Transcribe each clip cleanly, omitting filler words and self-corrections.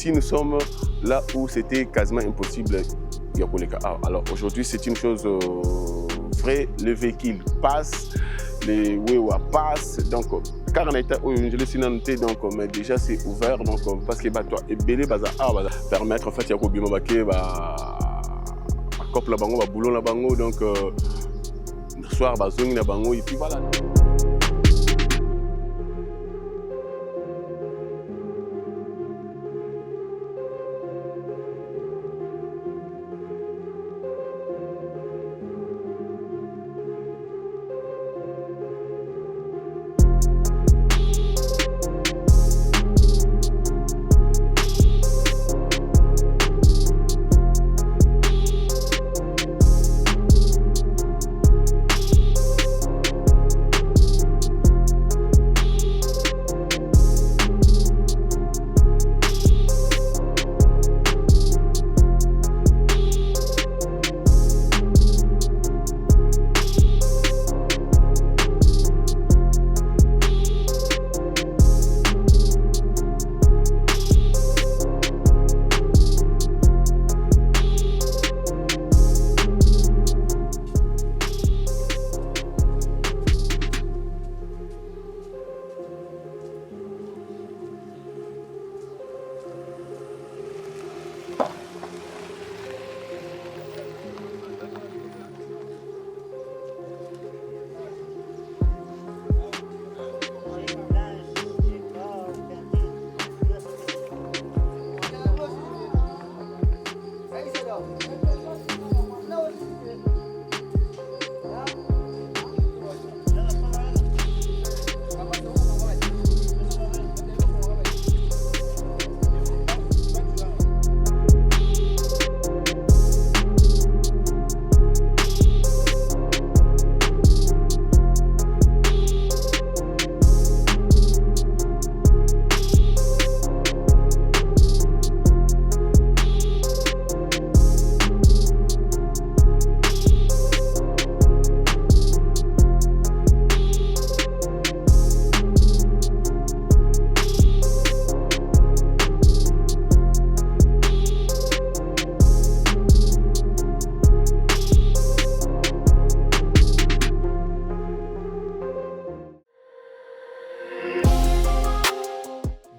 ici, nous sommes là où c'était quasiment impossible. Alors aujourd'hui, c'est une chose vraie. Les véhicules passent, les Wewa passent. Donc, car on a été je l'ai signalé, donc mais déjà c'est ouvert, donc parce que bah toi et belé baza permettre en fait ya ko bima baké ba couple la bango ba boulot la bango, donc soir ba zone na bango et puis voilà.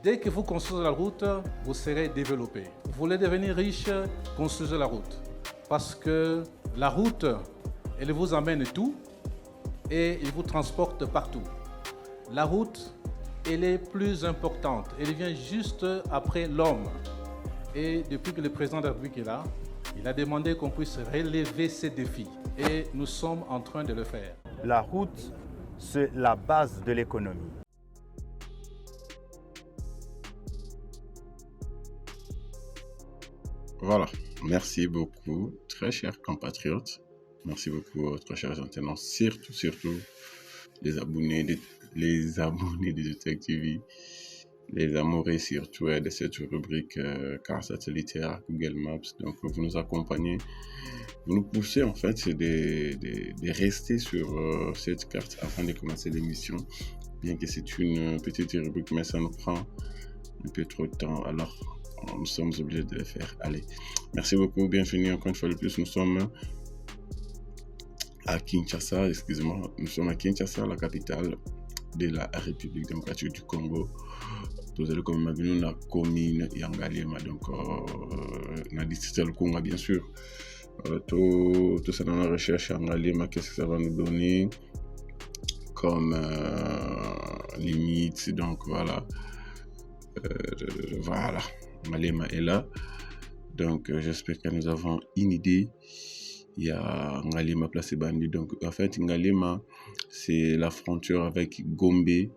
Dès que vous construisez la route, vous serez développé. Vous voulez devenir riche, construisez la route. Parce que la route, elle vous amène tout et elle vous transporte partout. La route, elle est plus importante. Elle vient juste après l'homme. Et depuis que le président de la République est là, il a demandé qu'on puisse relever ces défis. Et nous sommes en train de le faire. La route, c'est la base de l'économie. Voilà, merci beaucoup, très chers compatriotes. Merci beaucoup, très chers internautes, surtout les abonnés de Tech TV, les amoureux surtout de cette rubrique car satellitaire Google Maps. Donc, vous nous accompagnez, vous nous poussez en fait de rester sur cette carte afin de commencer l'émission. Bien que c'est une petite rubrique, mais ça nous prend un peu trop de temps. Alors, nous sommes obligés de le faire. Allez, merci beaucoup, bienvenue encore une fois de plus. Nous sommes à Kinshasa, nous sommes à Kinshasa, la capitale de la République démocratique du Congo. Vous allez comme bienvenue dans la commune Yangalema, donc dans le district du Congo, bien sûr. Tout ça dans la recherche Yangalema, qu'est-ce que ça va nous donner comme limite, donc voilà. Voilà, Malema est là, donc j'espère que nous avons une idée. Il y a Ngalema placé Bandi, donc en fait Ngalema c'est la frontière avec Gombe, et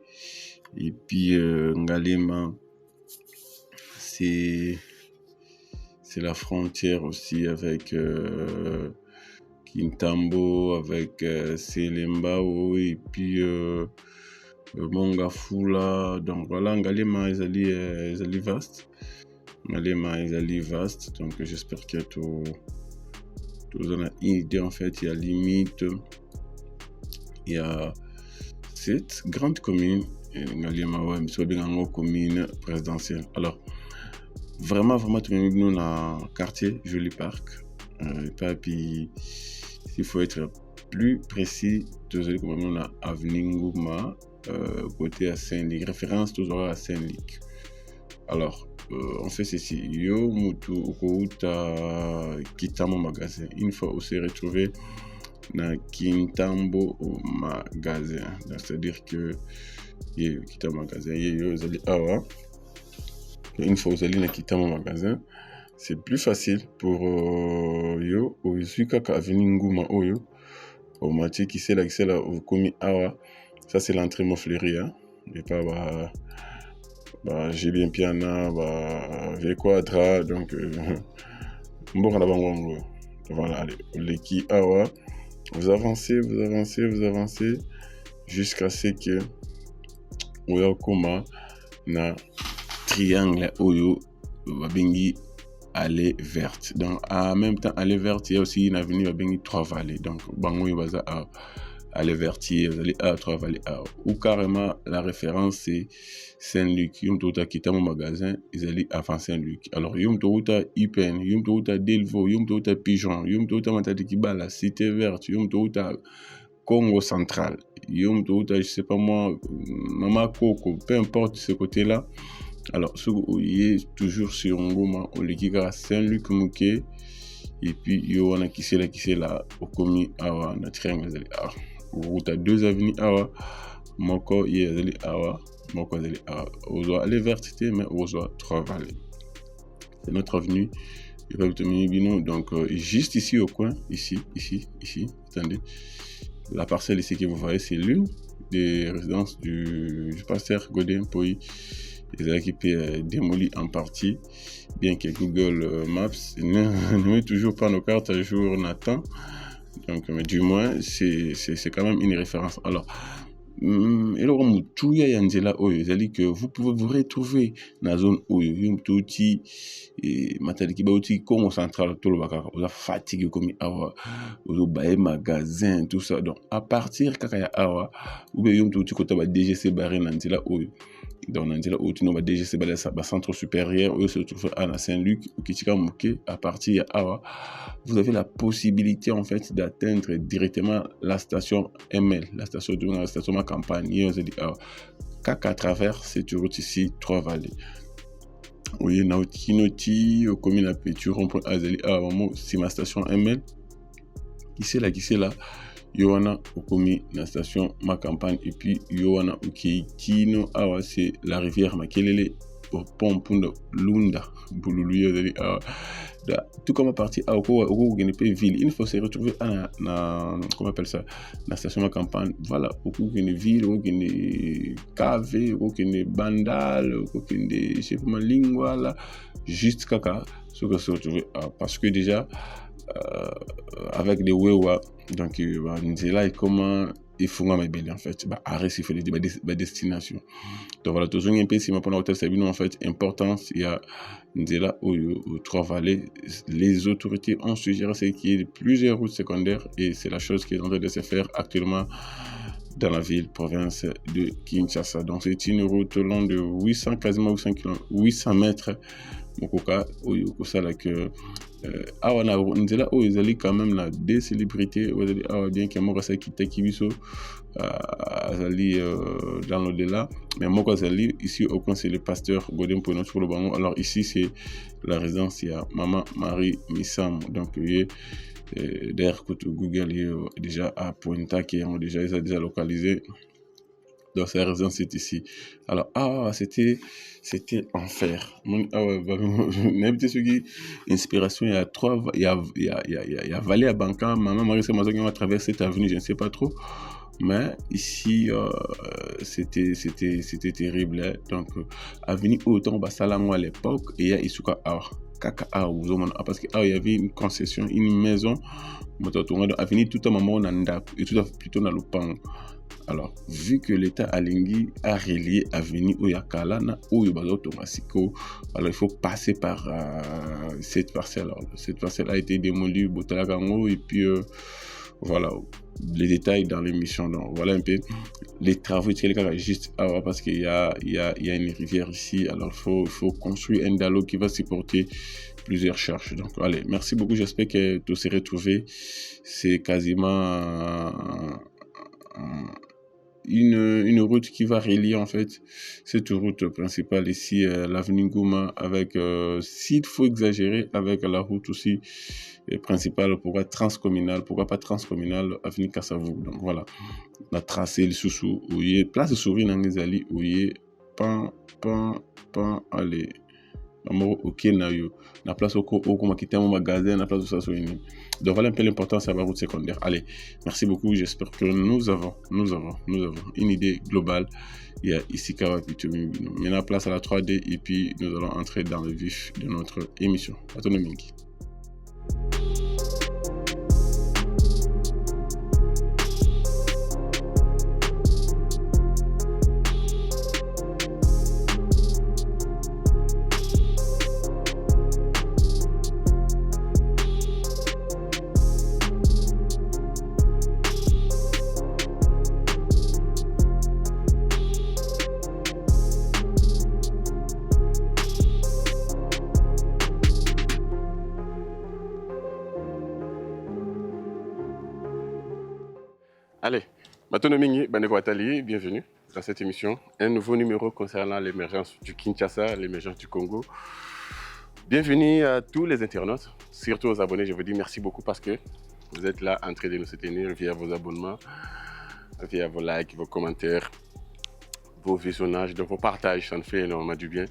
puis Ngalema c'est la frontière aussi avec Kintambo, avec Selembao, et puis Mongafula. Donc voilà, Ngalema est vaste. Ngalema est vaste, donc j'espère que tout on a une idée. En fait, il y a limite, il y a cette grande commune, Ngalema, ouais, mais c'est bien une commune présidentielle. Alors, vraiment nous dans quartier Joli Park. Et puis il faut être plus précis, toujours comme nous dans avenue Ngouma, côté à Saint-Luc, référence toujours à Saint-Luc. Alors on fait ceci, yo mutu ukouta Kitamo magasin, une fois on s'est retrouvé dans Kintambo au magasin, c'est-à-dire que Kitamo magasin, yo vous allez une fois vous allez dans Kitamo magasin, c'est plus facile pour yo au Zuka avenue Ngouma oyo au Mathieu qui c'est là au komi awa, ça c'est l'entrée Moflerie, hein, et pas j'ai bien piana V quadra, donc voilà, allez l'équipe awa, vous avancez jusqu'à ce que oyo koma na triangle oyo babengi allée verte. Donc en même temps allée verte, il y a aussi une avenue babengi Trois-Vallées. Donc bango baza à allée verte, vous allez à Trois-Vallées ou carrément la référence c'est Saint-Luc. Yum tota Kitamo magasin, ils allaient avant Saint-Luc. Alors yum tota Ipen, yum tota Delvaux, yum tota Pigeon, yum tota Matadi Kibala, Cité Verte, yum tota Congo Central, yum tota je sais pas moi Mama Coco, peu importe ce côté-là. Alors ce qui est toujours sur Ngoma, au Lekika Saint-Luc Mouké, et puis yo wana qui c'est là au komi awa na triangle zali awa. Route à 2 avenues awa, moko yezali awa, moko zali awa. Ozo aller verte mais ozo Trois-Vallées. C'est notre avenue. Donc juste ici au coin, ici, attendez. La parcelle ici que vous voyez, c'est l'une des résidences du pasteur Godin Poyi. Les équipes démolies en partie, bien que Google Maps ne met toujours pas nos cartes à jour, Nathan. Donc, mais du moins, c'est quand même une référence. Alors, que vous pouvez vous retrouver dans la zone où il y a Congo Central, tout le Bakar, vous avez fatigué comme awa, vous avez magasin, tout ça. Donc, à partir kakaya awa, vous avez tout côté DGC barré dans la donc on dit là où tu n'as DGC le centre supérieur où se trouve à Saint-Luc ou Kichika Mouké. À partir de Awa, vous avez la possibilité en fait d'atteindre directement la station ML, la station ma campagne. On dit qu'à travers cette route ici, Trois-Vallées. Oui, Nautinoti, au commune à Pétu, rond-point Azali, c'est ma station ML. Qui c'est là? Yoana Okomi, la station ma campagne, et puis Yoana Okeikino, awa c'est la rivière Makelele, au pont de Lunda, Boululu, tout comme à partir à Oko ville, il faut se retrouver à comment on appelle ça, la station ma campagne, voilà, Oko ville, Oko KV, Oko Bandal, Oko je sais pas ma lingua là, juste caca, ce que se retrouver parce que déjà avec des wewa donc nous là comment il faut ma belle en fait arrêter il faut des destination donc voilà toujours un peu si ma pendant hôtel c'est en fait importance il y a nous là au Trois-Vallées les autorités ont suggéré c'est qu'il y ait plusieurs routes secondaires et c'est la chose qui est en train de se faire actuellement dans la ville province de Kinshasa. Donc c'est une route long de 800 mètres mokoka oyo kosala que awa na nzela oyo ezali quand même la des célébrités ezali awa bien que moko sa kitaki biso azali dans l'au-delà mais moko azali ici au coin c'est le pasteur Godin Poyi sur le bango. Alors ici c'est la résidence il y a Maman Marie Missam donc d'ailleurs que Google est déjà à Pointa qui ont déjà localisé. Donc sa résidence est ici. Alors c'était enfer. N'habitez ce qui inspiration il y a Vallée à Banca, Maman Marie Missam à travers cette avenue, je ne sais pas trop. Mais ici c'était terrible hein. Donc avenue Autant Basalango à l'époque et il y a Isuka parce que il y avait une concession, une maison avenue tout à moment et tout à plutôt dans le pan. Alors vu que l'État Alingui a relié avenue Oyakala na Oyobazo Tomasiko, alors il faut passer par cette parcelle. Alors, cette parcelle a été démolie Botalagango et puis Voilà, les détails dans l'émission. Donc voilà un peu les travaux juste parce qu'il y a une rivière ici. Alors il faut construire un dalo qui va supporter plusieurs charges. Donc allez, merci beaucoup. J'espère que tout s'est retrouvé. C'est quasiment une route qui va relier en fait cette route principale ici, l'avenue Gouma, avec, s'il faut exagérer, avec la route aussi principale, pourquoi pas transcommunale, avenue Kassavou. Donc voilà, la tracé le sous où il y a place de Souris Nangizali, où il y a allez. Ok, na place au mon magasin, na place de ça. Donc voilà un peu l'importance de la route secondaire. Allez, merci beaucoup. J'espère que nous avons une idée globale. Il y a ici maintenant place à la 3D et puis nous allons entrer dans le vif de notre émission. Autonomie. Allez, Matonomingui Banegwatali, bienvenue dans cette émission. Un nouveau numéro concernant l'émergence du Kinshasa, l'émergence du Congo. Bienvenue à tous les internautes, surtout aux abonnés. Je vous dis merci beaucoup parce que vous êtes là en train de nous soutenir via vos abonnements, via vos likes, vos commentaires, vos visionnages, de vos partages. Ça nous fait énormément du bien.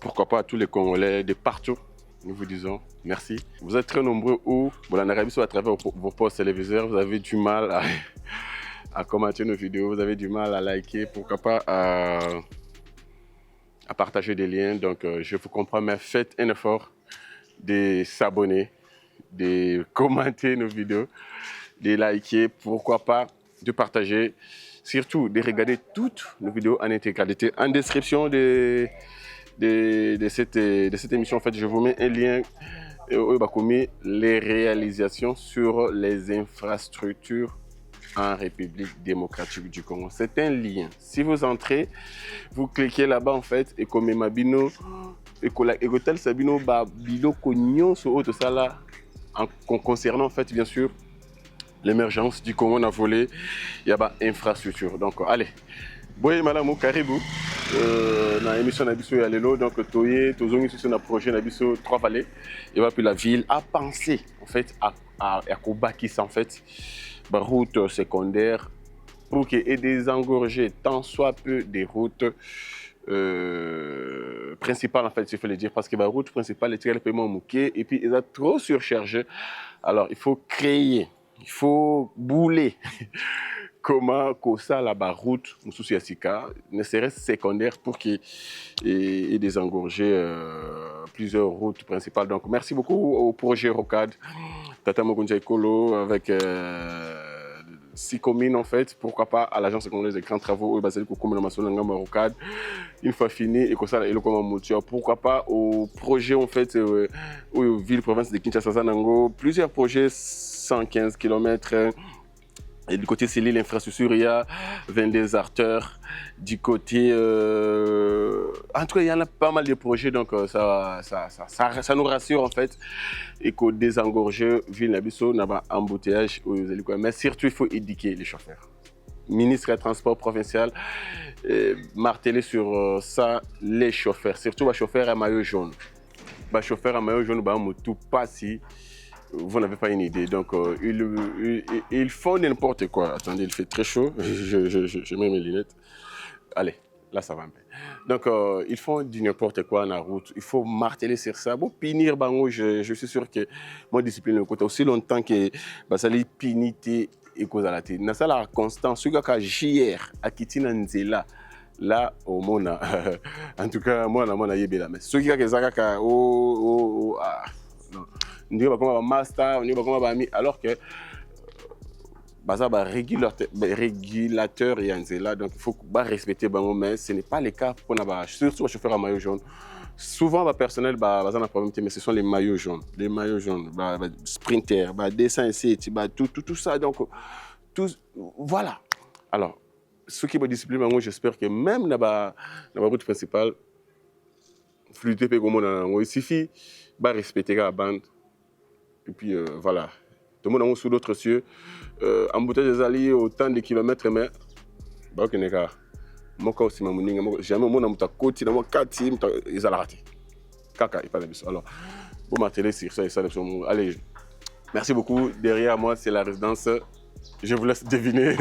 Pourquoi pas à tous les Congolais de partout. Nous vous disons merci. Vous êtes très nombreux où, en Arabie Saoudite, à travers vos postes téléviseurs, vous avez du mal à commenter nos vidéos, vous avez du mal à liker, pourquoi pas à partager des liens. Donc, je vous comprends, mais faites un effort de s'abonner, de commenter nos vidéos, de liker, pourquoi pas de partager, surtout de regarder toutes nos vidéos en intégralité. En description de cette émission, en fait, je vous mets un lien les réalisations sur les infrastructures en République démocratique du Congo. C'est un lien. Si vous entrez, vous cliquez là-bas en fait et comme Mabino et tel Sabino Babilo Cognon sur autre ça là concernant en fait bien sûr l'émergence du Congo, on a volé, il y a pas infrastructure. Donc allez, boye malamu karibu na émission nabiso ya lelo, donc toye tozongi sur un projet nabiso Trois Vallées et puis la ville a pensé en fait à Kobakis en fait la route secondaire pour qu'il y ait des engorgés tant soit peu des routes principales en fait, il faut le dire, parce que la route principale est le paiement mouqué et puis ils ont trop surchargé. Alors il faut créer, il faut bouler comment ça la route ne serait secondaire pour qu'il y ait des engorgés plusieurs routes principales. Donc merci beaucoup au projet Rocade Tata Mogunja Ekolo avec 6 communes en fait, pourquoi pas à l'agence congolaise des grands travaux Rocade. Une fois fini et comme ça et le pourquoi pas au projet en fait aux ville province de Kinshasa Nango, plusieurs projets 115 km. Et du côté, c'est l'île infrastructure, il y a 22 acteurs. Du côté, en tout cas, il y en a pas mal de projets, donc ça nous rassure en fait. Et qu'au désengorger, ville Nabiso, n'a pas embouteillage, mais surtout, il faut éduquer les chauffeurs. Ministre des Transports provincial, marteler sur ça, les chauffeurs, surtout les chauffeurs à maillot jaune. Les chauffeurs à maillot jaune, tout pas si. Vous n'avez pas une idée, donc ils font n'importe quoi. Attendez, il fait très chaud, je mets mes lunettes. Allez, là ça va un peu. Donc ils font du n'importe quoi en route, il faut marteler sur ça. Bon, punir, je suis sûr que moi discipline le côté aussi longtemps que ça les pinité et cause à la tête. Dans ça la constance, ce que JR à Kitina Nzela. Là, au monde, en tout cas, moi, on a yébé là. Mais ce qui est que non. On dit comme un master, on dit comme un alors que régulateur et là, donc il faut respecter mais ce n'est pas le cas pour surtout les chauffeurs à maillot jaune. souvent le personnel a un problème, mais ce sont les maillots jaunes. Les maillots jaunes, sprinter, dessin ici, tout ça. Donc, voilà. Alors, ce qui me discipline, moi, j'espère que même dans la route principale, fluider il suffit de respecter la bande. Et puis, voilà. Tout le monde est sous d'autres cieux. Embouteillage des alliés, autant de kilomètres, mais bah, ok, nega. Moi, aussi, jamais mon amour côté, dans mon quartier, ils ont raté. Kaka, il parle de ça. Alors, pour ma télé, c'est ça, allez, merci beaucoup. Derrière moi, c'est la résidence. Je vous laisse deviner.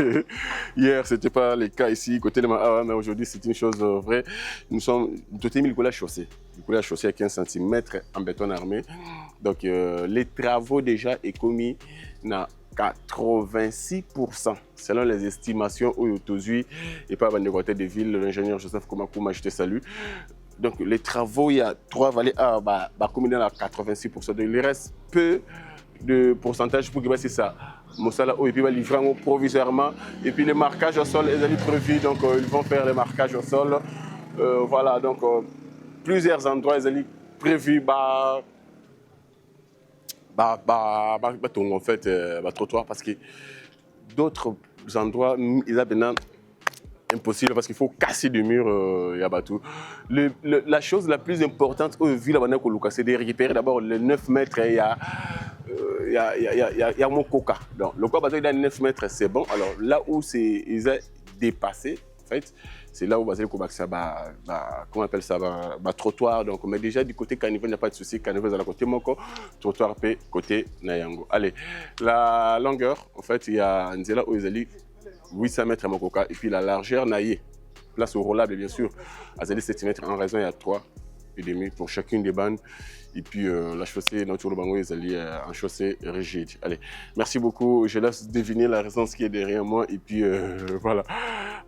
Hier, ce n'était pas le cas ici, côté de ma mais aujourd'hui, c'est une chose vraie. Nous sommes dotés de Nicolas Chaussée. Nicolas Chaussée à 15 cm en béton armé. Donc, les travaux déjà est commis dans 86%, selon les estimations au Yotozui et par le côté des villes, l'ingénieur Joseph Komakouma, je te salue. Donc, les travaux, il y a 3 vallées A, combiné à 86%. Donc, il reste peu de pourcentage pour que c'est ça. Moussala, et puis il va livrer provisoirement. Et puis les marquages au sol, ils sont prévus, donc ils vont faire les marquages au sol. Voilà, donc plusieurs endroits, ils sont prévus. En fait, trottoir, parce que d'autres endroits, ils ont maintenant impossible parce qu'il faut casser des murs. La chose la plus importante au ville, c'est de récupérer d'abord les 9 mètres. Il y a mon coca. Donc, le coca, il a 9 mètres, c'est bon. Alors là où ils ont dépassé, en fait, c'est là où comment on appelle ça, trottoir. Donc, mais déjà du côté Caniveau, il n'y a pas de souci. Caniveau, c'est à côté Moko, trottoir P, côté Nayango. Allez, la longueur, en fait, il y a un zéla où ils ont 800 mètres à Mokoka, et puis la largeur naillée, place au roulable bien sûr, à 7 mètres en raison, il y a 3,5 pour chacune des bandes. Et puis la chaussée, notre bango, ils allaient en chaussée rigide. Allez, merci beaucoup. Je laisse deviner la raison qui est derrière moi. Et puis voilà.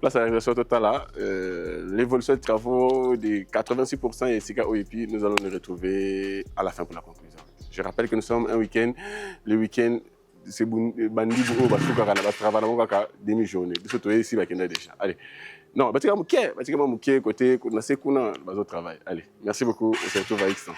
Place à la réalisation totale. L'évolution des travaux de 86% et SICA OEP, nous allons nous retrouver à la fin pour la conclusion. Je rappelle que nous sommes un week-end. Le week-end, c'est bandi ou travail demi-journée. Surtout ici, déjà. Allez. Non, côté travail. Allez, merci beaucoup. On se retrouve à X.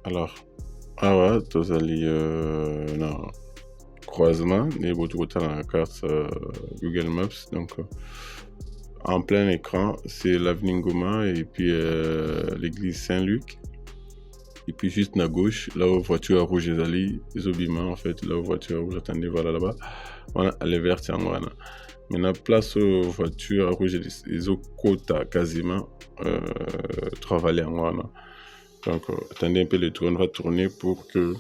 Alors, awa tozali na croisement et beaucoup dans la carte Google Maps. Donc, en plein écran, c'est l'avenue Ngoma et puis l'église Saint-Luc. Et puis juste à gauche, là où voiture rouge les ali, les obima en fait, là où voiture rouge, attendez, voilà là-bas. Voilà, elle est verte, voilà. Maintenant, place aux voitures rouges, les autres côtes quasiment travailler en voilà. Donc, attendez un peu le tour, on va tourner pour que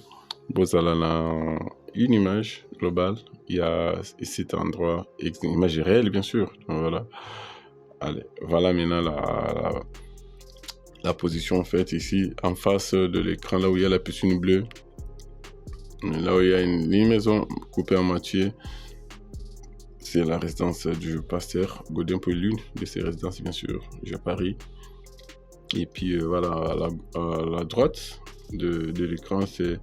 vous allez une image globale. Il y a cet endroit, une image réelle bien sûr. Donc, voilà. Allez, voilà maintenant la position en fait ici en face de l'écran, là où il y a la piscine bleue. Là où il y a une maison coupée en moitié. C'est la résidence du pasteur Godin pour l'une de ses résidences, bien sûr, à Paris. Et puis voilà, à la droite de l'écran, c'est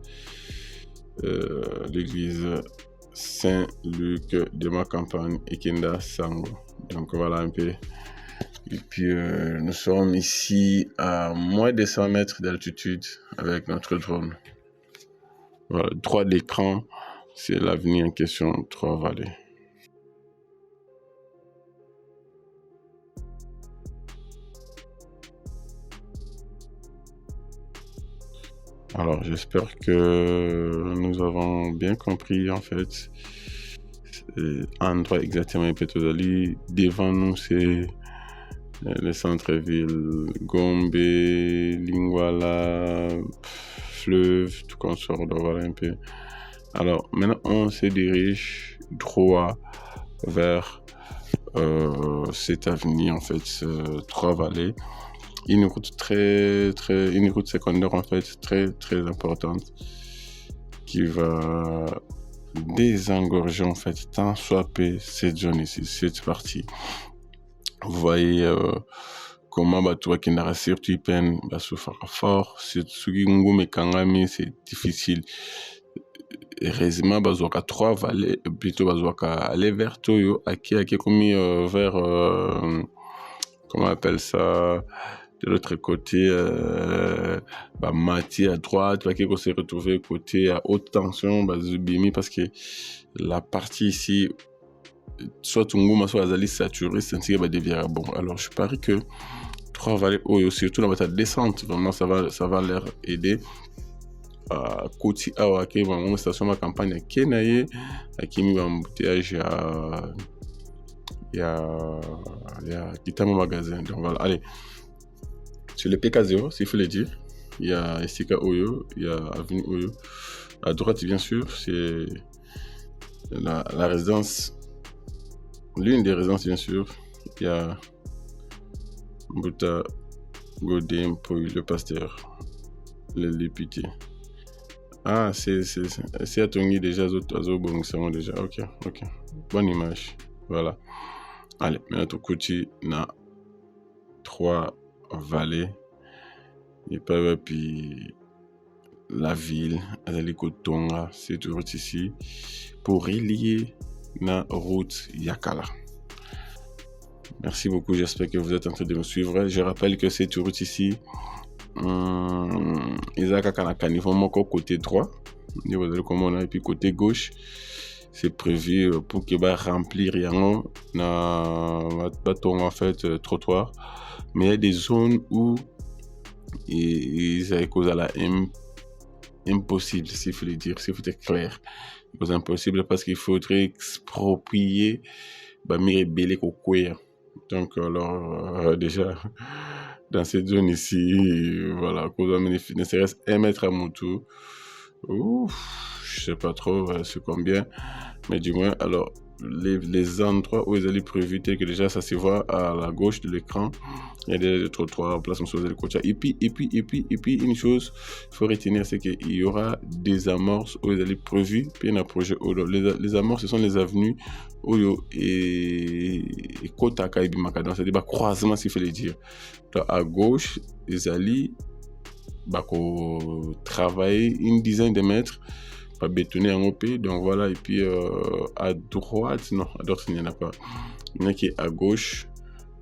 l'église Saint-Luc de ma campagne, Ekenda Sango. Donc voilà un peu. Et puis nous sommes ici à moins de 100 mètres d'altitude avec notre drone. Voilà, droit de l'écran, c'est l'avenue en question, Trois-Vallées. Alors, j'espère que nous avons bien compris, en fait, endroit exactement Petozali. Devant nous, c'est le centre-ville, Gombe, Lingwala, fleuve, tout comme ça, on doit voir un peu. Alors, maintenant, on se dirige droit vers cette avenue, en fait, Trois-Vallées. Une route une route secondaire en fait très importante qui va désengorger en fait tant soit peu cette zone ici, cette partie. Vous voyez comment toi qui n'a surtout peine va souffrir fort, c'est c'est difficile. Heureusement bazoka Trois-Vallées plutôt bazoka aller vers Toyo qui commis vers comment on appelle ça, de l'autre côté, Mati à droite, qu'on s'est retrouvé côté à haute tension, Zubimi, parce que la partie ici, soit Tunguma, soit Azali saturé, c'est ainsi que devient bon. Alors je parie que Trois-Vallées, surtout dans votre descente, vraiment ça va leur aider. Côté à qui va une station ma campagne à Kenaye, à qui mi va embouteillage il y a Kitamo magasin. Donc voilà, allez. Sur le PK0, s'il faut le dire, il y a Estika Oyo, il y a Avenue Oyo. À droite, bien sûr, c'est la résidence, l'une des résidences, bien sûr. Il y a Mbuta Godin pour le pasteur, le député. Ah, c'est à Tongi déjà, c'est déjà. Ok. Bonne image. Voilà. Allez, maintenant, côté, na Trois-Vallées. Et puis la ville, Azalikotonga, cette route ici, pour relier la route Yakala. Merci beaucoup, j'espère que vous êtes en train de me suivre. Je rappelle que cette route ici, côté droit, et puis côté gauche, c'est prévu pour qu'il va remplir en fait trottoir. Mais il y a des zones où ils cause à la impossible, s'il faut le dire, s'il faut être clair. C'est impossible parce qu'il faudrait exproprier Belé Kokoya. Donc alors déjà dans cette zone ici, voilà, cause ne serait-ce 1 mètre à mon tour. Je sais pas trop c'est combien, mais du moins alors les endroits où ils allaient prévu tels que déjà ça se voit à la gauche de l'écran, il y a des trottoirs en place sur le côté. Et puis une chose il faut retenir, c'est qu'il y aura des amorces où ils allaient prévu puis un projet. Les amorces, ce sont les avenues et Kotaka et Bimakadon, c'est-à-dire croisement s'il faut le dire. Donc, à gauche ils allaient travailler une dizaine de mètres, pas bétonner en OP, donc voilà. Et puis à droite, non, à droite il n'y en a pas. Il y en a qui est à gauche,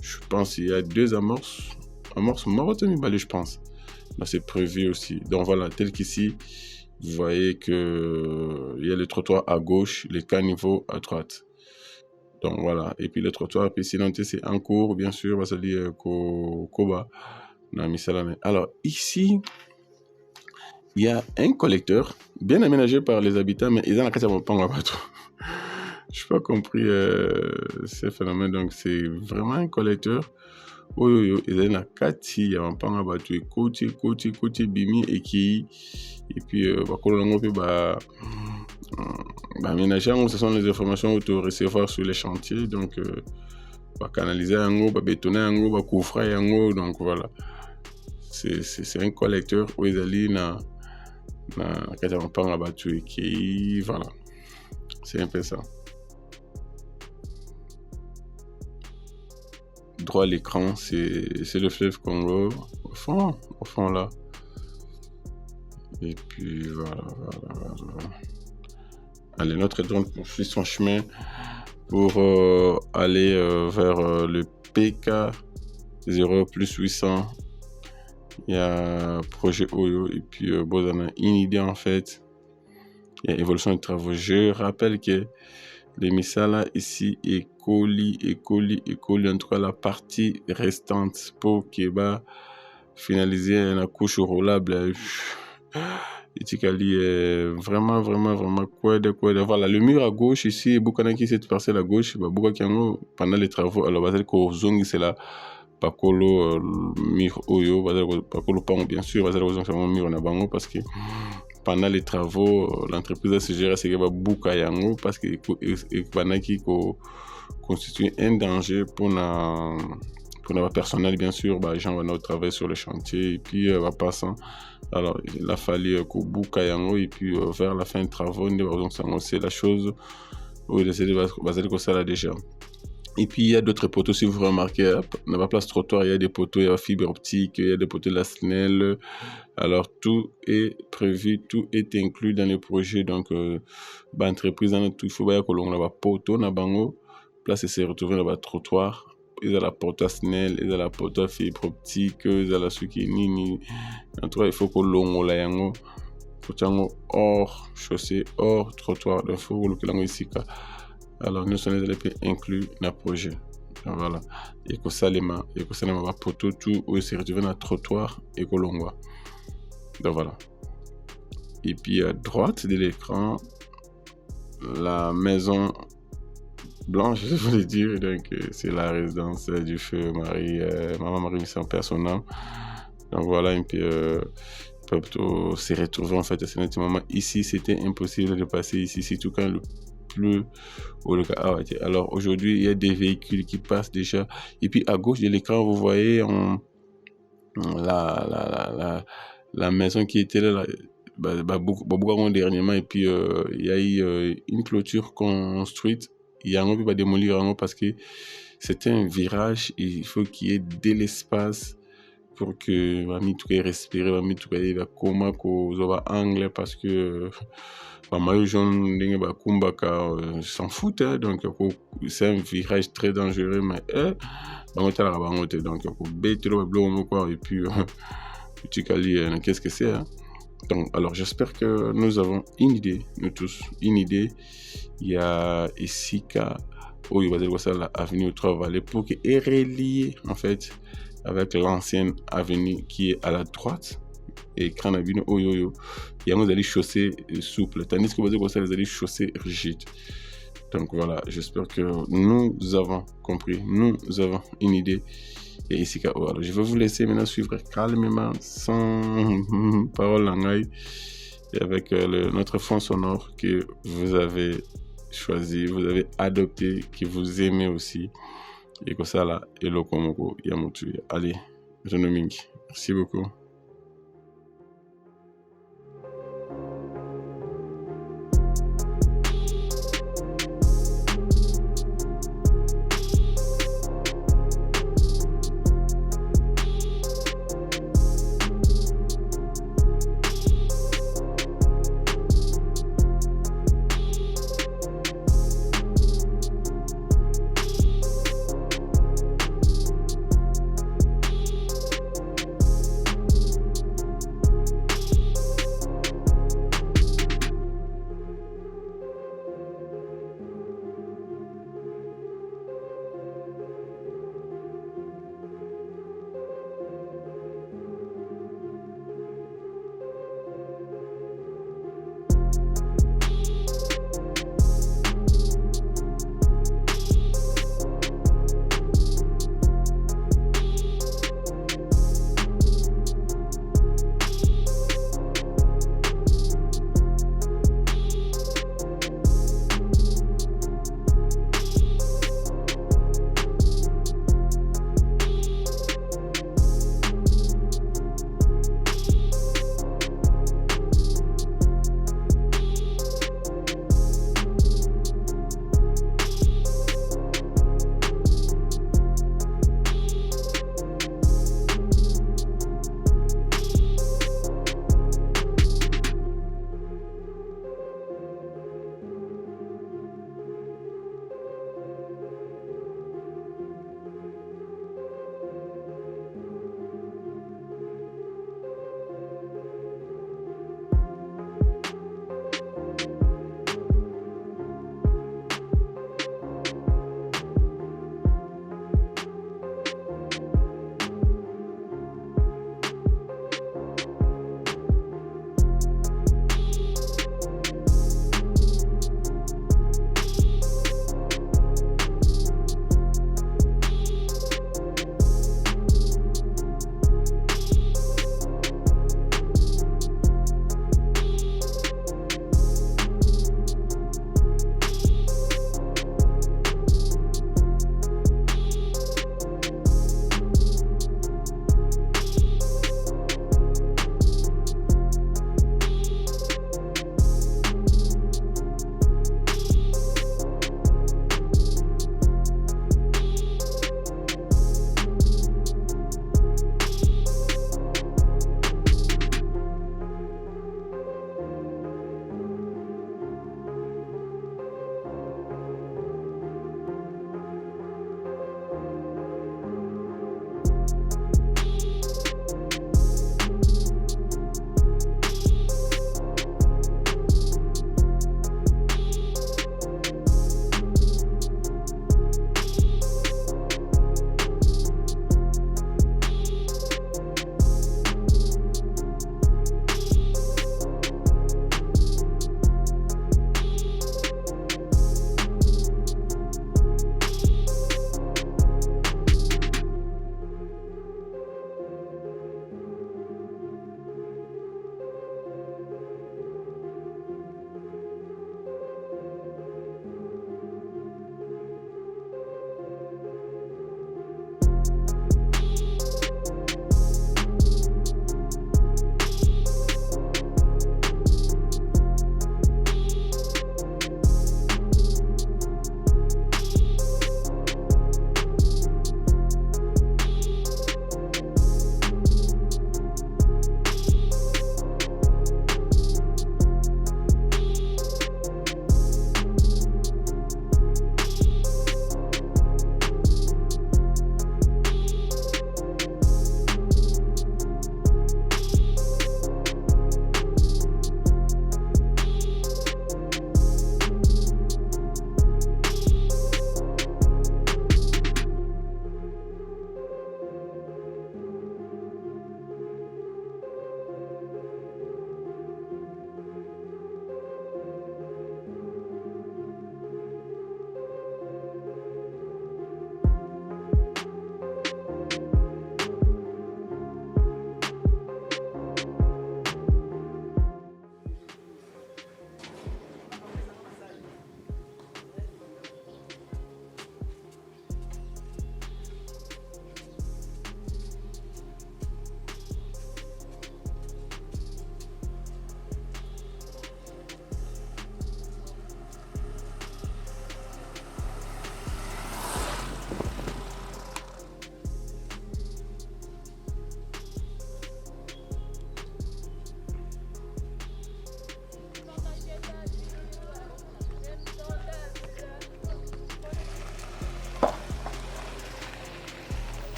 je pense qu'il y a 2 amorces mortes, je pense. Là, c'est prévu aussi. Donc voilà, tel qu'ici, vous voyez que il y a le trottoir à gauche, les caniveaux à droite. Donc voilà, et puis le trottoir, puis sinon c'est en cours, bien sûr, va se dire Koba. Alors ici, il y a un collecteur bien aménagé par les habitants, mais ils ont la carte à pas bateau. Je n'ai pas compris ce phénomène. Donc, c'est vraiment un collecteur. Ils ont la carte, il y a un pan à bateau, côté, bimi, et qui. Et puis, aménager, ce sont les informations que tu recevoir sur les chantiers. Donc, canaliser un mot, bétonner un mot, couvrir un mot. Donc, voilà. C'est un collecteur où ils allaient dans un pan à bateau, et qui. Voilà. C'est un peu ça. Droit à l'écran, c'est le fleuve Congo, au fond là. Et puis voilà. Allez, notre drone poursuit son chemin pour aller vers le PK 0 plus 800. Il y a projet Oyo et puis on a une idée en fait. Il y a évolution des travaux. Je rappelle que l'émissaire là ici est colis, en tout cas la partie restante pour qu'il va finaliser la couche roulable. Itikali est vraiment quoi. Voilà, le mur à gauche ici, Boukana qui cette parcelle à gauche, Bouka qui pendant les travaux, alors Basel Kozong c'est là, Pakolo mur Oyo, Pakolo Pango bien sûr, Basel Kozong c'est mon mur en abango parce que pendant les travaux, l'entreprise a suggéré c'est que Bouka Yango parce que pendant qui constitue un danger pour notre personnel bien sûr, les gens vont travailler sur le chantier et puis passant. Alors il a fallu que Bouka Yango et puis vers la fin des travaux, c'est la chose où il essaie de baser comme ça là déjà. Et puis il y a d'autres poteaux, si vous remarquez, dans la place trottoir, il y a des poteaux, il y a fibre optique, il y a des poteaux de la SNEL. Alors tout est prévu, tout est inclus dans le projet. Donc, l'entreprise, il faut que l'on ait des poteaux, dans bango, place s'est retrouvé dans le trottoir. Ils ont la porte SNEL, ils ont la porte fibre optique, ils ont la suki. En tout cas, il faut que l'on ait un hors chaussée, hors trottoir. Il faut que l'on ait ici. Alors, nous sommes inclus dans le projet. Donc, voilà. Et que ça, les mains, et que ça, les mains, poteau, tout, où ils se retrouvent dans le trottoir et que l'on voit. Donc, voilà. Et puis, à droite de l'écran, la maison blanche, je voulais dire, donc, c'est la résidence du feu Maman Marie, son personnel. Donc, voilà, et puis, plutôt s'est retrouvé, en fait, à ce moment. Ici, c'était impossible de passer ici, surtout quand le plus au cas. Alors aujourd'hui il y a des véhicules qui passent déjà et puis à gauche de l'écran vous voyez la maison qui était là beaucoup dernièrement et puis il y a eu une clôture construite, il y a un peu pas démolir parce que c'était un virage et il faut qu'il y ait de l'espace pour que Mami tout cas respirer, Mami tout cas va comment qu'on va angle parce que les gens s'en foutent, donc c'est un virage très dangereux, mais donc et puis qu'est-ce que c'est donc alors j'espère que nous avons une idée, nous tous une idée. Il y a ici où il va dire ça l'avenue 3 Vallées pour qu'il est relié en fait avec l'ancienne avenue qui est à la droite. Et quand on a vu il y a des chaussées souples, tandis que vous avez des chaussées rigides. Donc voilà, j'espère que nous avons compris, nous avons une idée. Et ici, alors, je vais vous laisser maintenant suivre calmement, sans parole en aille, et avec notre fond sonore que vous avez choisi, vous avez adopté, que vous aimez aussi. Et que ça là, et le Komoko, Yamutu. Allez, je nomme. Merci beaucoup.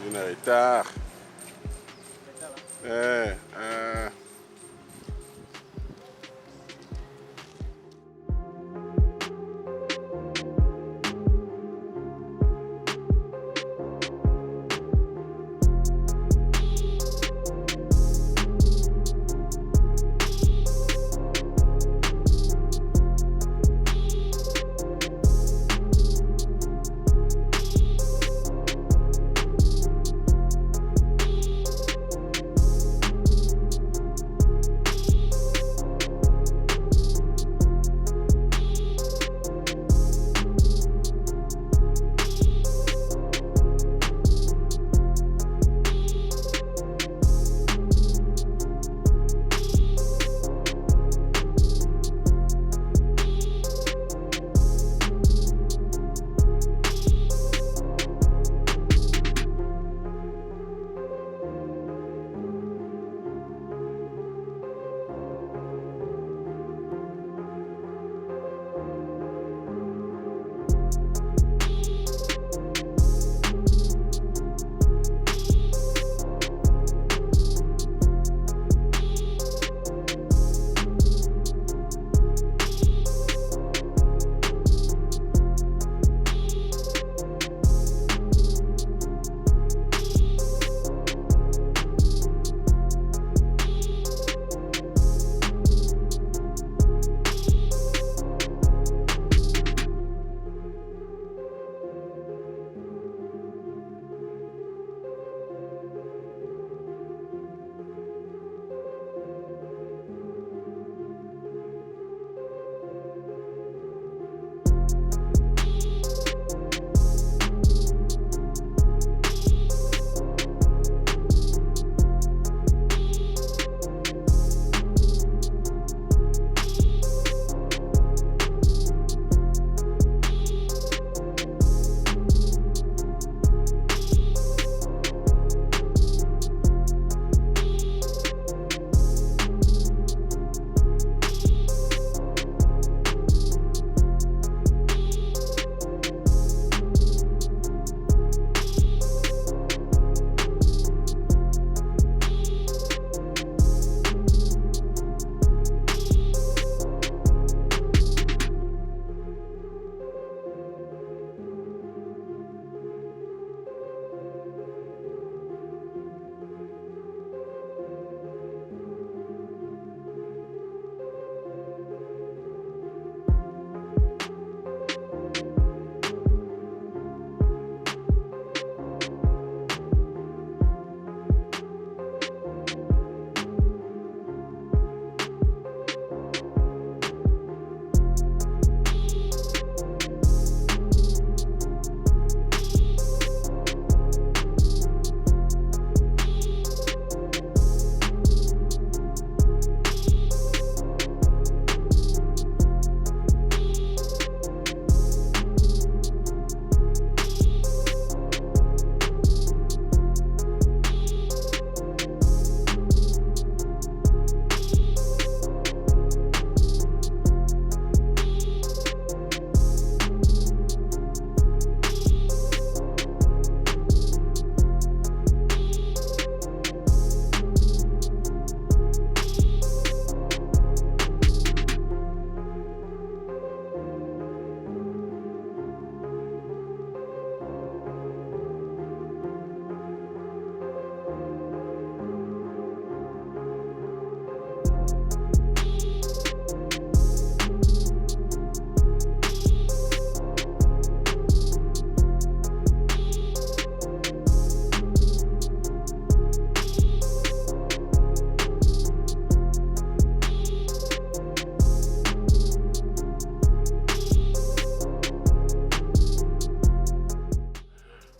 Une heure et tard.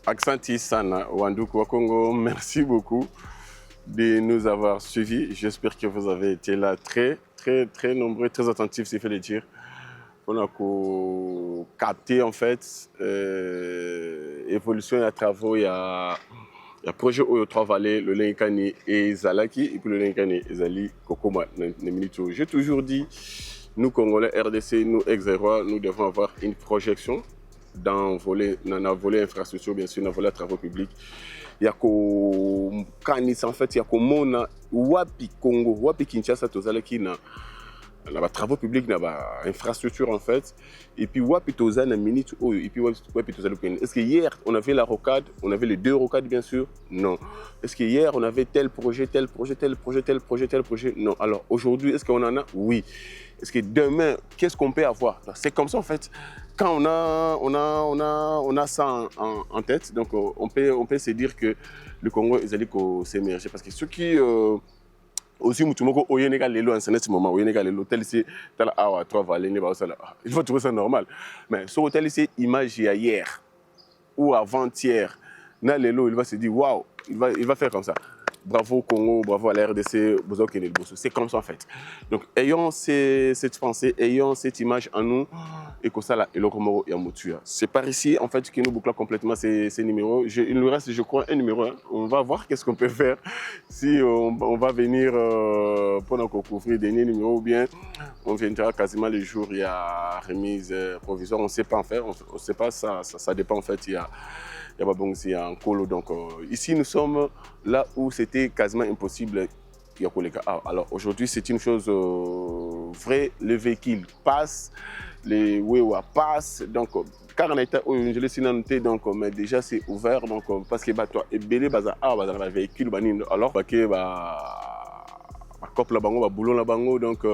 Aksanti Sana Wanduku Wakongo, merci beaucoup de nous avoir suivis. J'espère que vous avez été là très nombreux, très attentifs, c'est fait le dire. On a capté en fait évolution et travaux, il y a projet Oyo Trois-Vallées, le Lenkani et Zalaki, et puis le Lenkani et Zali Kokoma. J'ai toujours dit, nous Congolais, RDC, nous ex-Hérois, nous devons avoir une projection dans le volet infrastructure, bien sûr, dans le volet travaux publics. Il y a en fait, il y a Mona, Wapi Congo, Wapi Kinshasa, Tozalaki, na travaux publics, na infrastructure en fait. Et puis Wapi Tozana minute, et puis Wapi Tozalaki. Est-ce que hier on avait la rocade, on avait les deux rocades bien sûr? Non. Est-ce que hier on avait tel projet? Non. Alors aujourd'hui, est-ce qu'on en a? Oui. Est-ce que demain, qu'est-ce qu'on peut avoir? C'est comme ça en fait. Quand on a ça en tête, donc on peut se dire que le Congo est allé s'émerger. Parce que ceux qui aussi, il faut trouver ça normal. Mais ce hôtel, c'est image hier ou avant-hier. Il va se dire waouh, il va faire comme ça. Bravo Congo, bravo à la RDC, c'est comme ça en fait. Donc ayons cette pensée, ayons cette image en nous et que ça là, et le Komoro Yamutua. C'est par ici en fait qui nous boucle complètement ces numéros. Il nous reste, je crois, un numéro. Hein. On va voir qu'est-ce qu'on peut faire si on va venir pendant qu'on couvre le dernier numéro ou bien on viendra quasiment les jours, il y a remise provisoire. On ne sait pas en faire, on ne sait pas, ça dépend en fait. Il y a un colo. Donc ici nous sommes là où c'était quasiment impossible. Alors aujourd'hui c'est une chose vraie, le véhicule passe, les Wewa passent, donc car on a été je l'ai signalenté, donc mais déjà c'est ouvert, donc parce que toi et belé baza dans le véhicule alors que cop la bango boulon la bango, donc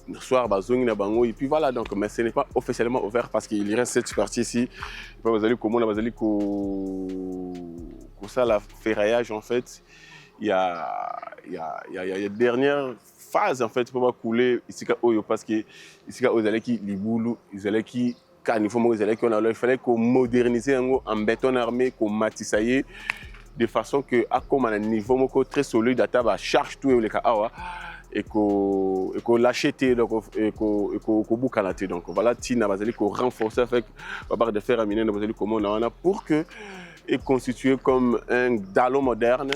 le soir, et puis voilà, donc, mais ce n'est pas officiellement ouvert parce qu'il reste cette partie ici. Vous allez comment vous allez ça, la ferraillage en fait. Il y a une dernière phase en fait pour couler ici parce que ici vous allez qui liboulou, vous allez qui il fallait qu'on modernise en béton armé, qu'on matissaille de façon que à comme un niveau très solide à table charge tout les cas et qu'on l'achète donc et qu'on boucalate, donc voilà tina bazali qu'on renforcer avec barre de fer aminé bazali comment on a pour que est constitué comme un dallon moderne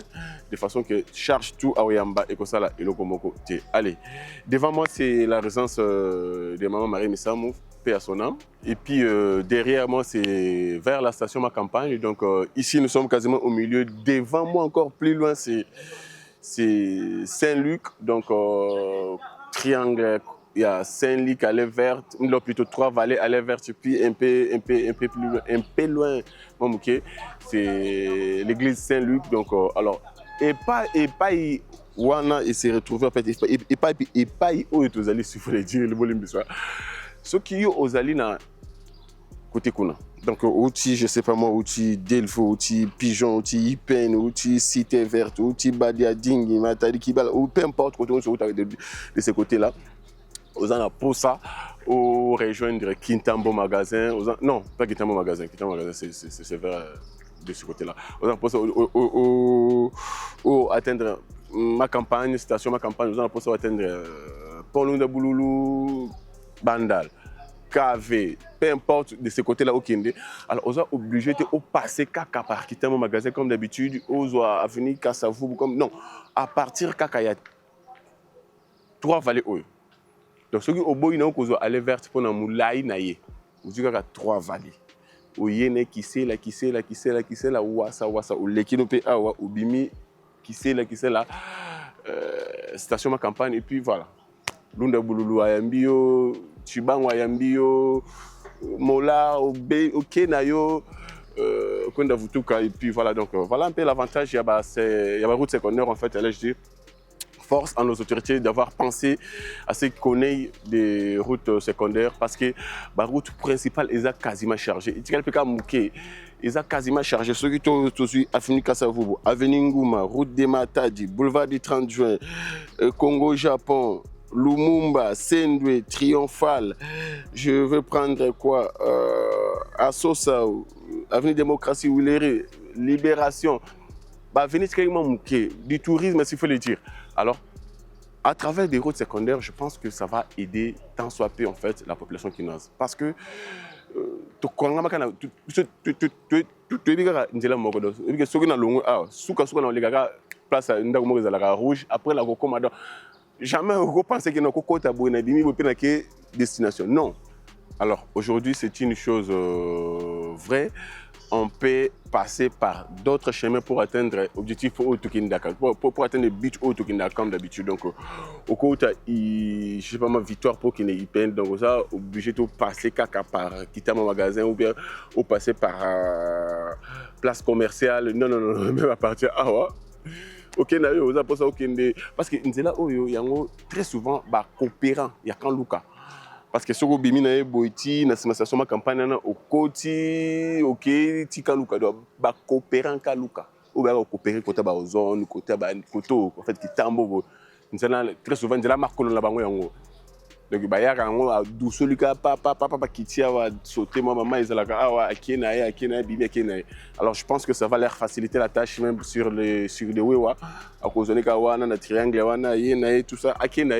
de façon que charge tout à Oyamba et que ça là et le komoko. Allez, devant moi c'est la résidence de maman Marie Missamou, paix à son âme, et puis derrière moi c'est vers la station Ma Campagne, donc ici nous sommes quasiment au milieu, devant moi encore plus loin c'est Saint-Luc, donc triangle, il y a Saint-Luc à l'air verte, ou plutôt Trois-Vallées à l'air verte, puis un peu loin, c'est l'église Saint-Luc, donc alors et pas wana et s'est retrouvé en fait et pas où ils allaient suivre les dire le volume de ça. Ce qui est aux alliés na côté kuna. Donc, outil, je sais pas moi, outil Delpho, outil Pigeon, outil Ipen, outil Cité Verte, outil Badia Dingi, Matari Kibala, ou peu importe côté on se retrouve de ce côté-là. Aux en a pour ça, au rejoindre Kintambo Magasin, non, pas Kintambo Magasin, c'est vers de ce côté-là. Aux en pour ça, au atteindre Ma Campagne, station Ma Campagne, aux en pour ça atteindre Paulunda Bouloulou, Bandal. KV, peu importe de ce côté-là au Kinde. Alors, on est obligé de passer Kaka par quitter mon magasin comme d'habitude, aux avenue Kassavou, comme non. À partir Kaka, il y a Trois-Vallées. Donc, ceux qui au bout, ils ont aller vers pour la moulaï naïe. Vous dites qu'il y a Trois-Vallées. Au yéné qui sait là, ouassa, ou l'équinopé awa, ou bimi, qui sait là, station Ma Campagne, et puis voilà. Lunda Bouloulou Ayambio, Chibango Ayambio, Mola, Kenayo, Konda Vutuka, et puis voilà, donc voilà un peu l'avantage, il y a la route secondaire en fait, je dis, force à nos autorités d'avoir pensé à ce qu'on ait des routes secondaires parce que la route principale est quasiment chargée. Ils ont quasiment chargé. Ceux qui sont aussi Avenue Kassavoubou, Avenue Ngouma, route des Matadi, boulevard du 30 juin, Congo-Japon, Lumumba, Sendwe, Triomphal. Je veux prendre quoi Assosa, Avenue Démocratie, Willery, Libération. Bah, venez du tourisme, s'il faut le dire. Alors, à travers des routes secondaires, je pense que ça va aider tant soit peu en fait la population kinoise. Parce que jamais repenser qu'il y a une destination. Non. Alors aujourd'hui, c'est une chose vraie. On peut passer par d'autres chemins pour atteindre l'objectif pour atteindre le but comme d'habitude. Donc, au côté, je sais pas ma victoire pour qu'il ait peine. Donc, ça, obligé de passer caca par quitter mon magasin ou bien ou passer par place commerciale. Non, même à partir ok, parce que là, très souvent, coopérant, il y a quand Luka. Parce que si vous avez une boîtier, une campagne, au côté, ok, tika Luka, bah coopérant ka Luka. Ou bien coopérer côté ba ozone, côté en fait qui tambo. Très souvent, la marque on la bango yango. Donc bah ya kango douce Luka papa qui tia va sauter moi maman ils la akena bibi akena. Alors je pense que ça va leur faciliter la tâche même sur les wewa à cause de kawana na triangle wana yena tout ça akena.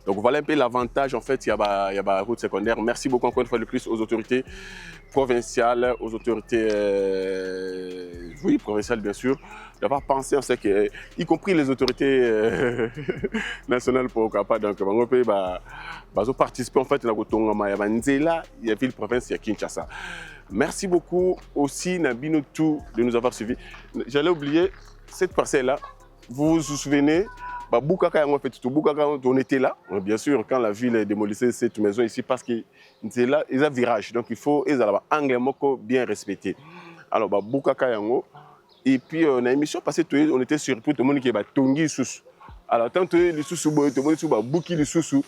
Donc voilà un peu l'avantage en fait, il y a la route secondaire. Merci beaucoup encore une fois de plus aux autorités provinciales, aux autorités oui, provinciales bien sûr, d'avoir pensé en ce que, y compris les autorités nationales pour Okapa. Donc on peut participer en fait à la route Nzela, il y a ville province, il y a Kinshasa. Merci beaucoup aussi Nabino tout de nous avoir suivis. J'allais oublier cette parcelle-là, vous vous souvenez? Boukaka, on était là, bien sûr, quand la ville démolissait cette maison ici, parce qu'ils étaient là, ils ont un virage, donc il faut, ils ont un angle bien respecté. Alors, Boukaka, et puis, on a une émission passée, on était surpris, tout le monde qui est tongi sous. Alors, tant que les sous, tout le monde est bouki les sous.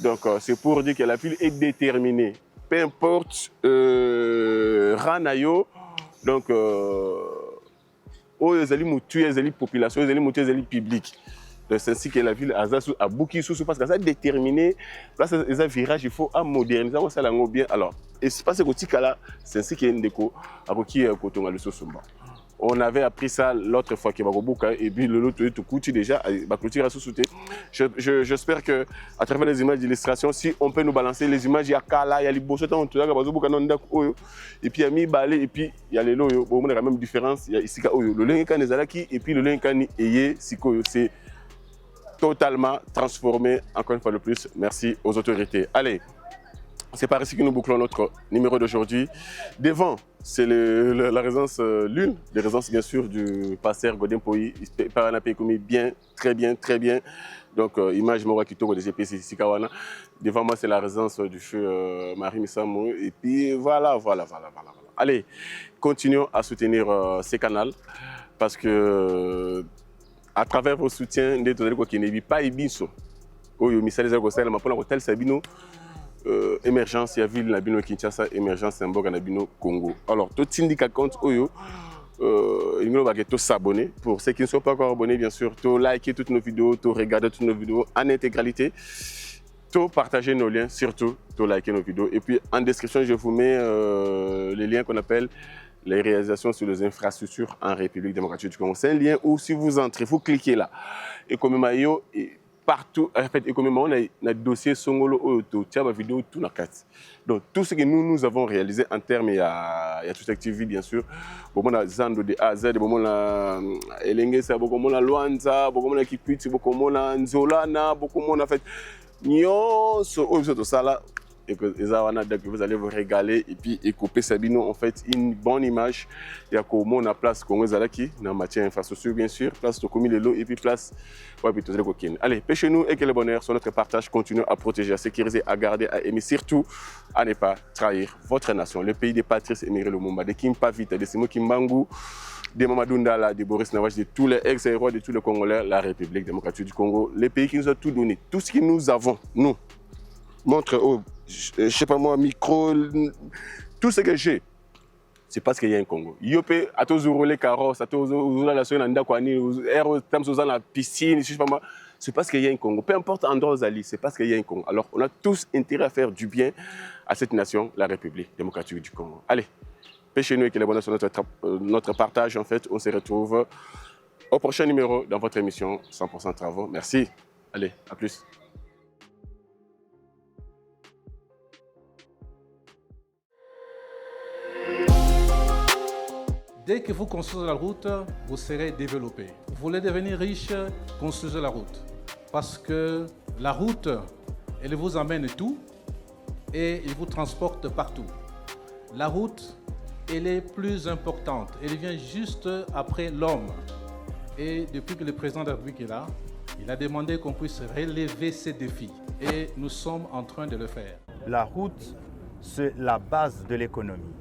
Donc, c'est pour dire que la ville est déterminée. Peu importe, Ranayo, donc, les alliés mutués, les alliés population, les alliés mutués, les alliés publics. C'est ainsi que la ville a beaucoup sous parce que ça a déterminé, là c'est un virage, il faut moderniser ça bien. Alors, et c'est passé au Tikala, c'est ainsi qu'il y a une déco à qui Kotonga le Sosumba. On avait appris ça l'autre fois qu'il y a et puis le lot tout coûte déjà, j'espère que à travers les images d'illustration, si on peut nous balancer les images, il y a Kala, il y a les beaux temps, et puis il y a mis balé, et puis il y a les lots, il y a la même différence, il y a ici le Lenkan Nezalaki et puis le Lenkan Eye Sikoyo, c'est totalement transformé, encore une fois de plus. Merci aux autorités. Allez, c'est par ici que nous bouclons notre numéro d'aujourd'hui. Devant, c'est la résidence, l'une des résidences bien sûr du pasteur Godin Poyi, par un pays commis bien, très bien, très bien. Donc, image Mora Kitoko des GPC Sikawana. Devant moi, c'est la résidence du feu Marie Missamou. Et puis voilà. Allez, continuons à soutenir ces canaux parce que à travers vos soutiens, nous ne pas ébiso. Émergence, il y a ville Nabino Kinshasa, émergence Mboga Nabino Congo. Alors, tout indique compte Oyo, il faut s'abonner. Pour ceux qui ne sont pas encore abonnés, bien sûr, tout liker toutes nos vidéos, tout regarder toutes nos vidéos en intégralité, tout partager nos liens, surtout tout liker nos vidéos. Et puis en description, je vous mets les liens qu'on appelle les réalisations sur les infrastructures en République démocratique du Congo. C'est un lien où si vous entrez, vous cliquez là. Et comme Mayo, partout, en fait, et comme on a un dossier Songolo Auto, ma vidéo, tout na carte. Donc tout ce que nous avons réalisé en termes, il y a toute activité bien sûr. Bon, on a Zando de A à Z, bon, on a Elengesa, bon, on a Luanza, bon, on a Kikwiti, bon, on a Nzolana, bon, on a fait Nyon, tout ça là. Et que vous allez vous régaler et puis couper Sabino en fait une bonne image. Il y a comme on a place Congo Zalaki, dans matière infrastructure bien sûr, place de Komi Lelo et puis place Wabito Kokine. Allez, pêchez-nous et que le bonheur sur notre partage continue à protéger, à sécuriser, à garder, à aimer, surtout à ne pas trahir votre nation. Le pays des Patrice Émiré Lumumba, de Kim Pavita, de Simo Kimbangu, de Mamadou Ndala, de Boris Nawaj, de tous les ex-héros, de tous les Congolais, la République démocratique du Congo, les pays qui nous ont tout donné, tout ce que nous avons, nous, montre, je ne sais pas moi, micro, tout ce que j'ai, c'est parce qu'il y a un Congo. Yopé, à tous les carrosses, à tous la soie, la piscine, je sais pas moi, c'est parce qu'il y a un Congo. Peu importe endroit où Ali, c'est parce qu'il y a un Congo. Alors, on a tous intérêt à faire du bien à cette nation, la République démocratique du Congo. Allez, pêchez-nous et que les bonheurs sur notre partage. En fait, on se retrouve au prochain numéro dans votre émission 100% Travaux. Merci. Allez, à plus. Dès que vous construisez la route, vous serez développé. Vous voulez devenir riche, construisez la route. Parce que la route, elle vous amène tout et elle vous transporte partout. La route, elle est plus importante. Elle vient juste après l'homme. Et depuis que le président de la République est là, il a demandé qu'on puisse relever ces défis. Et nous sommes en train de le faire. La route, c'est la base de l'économie.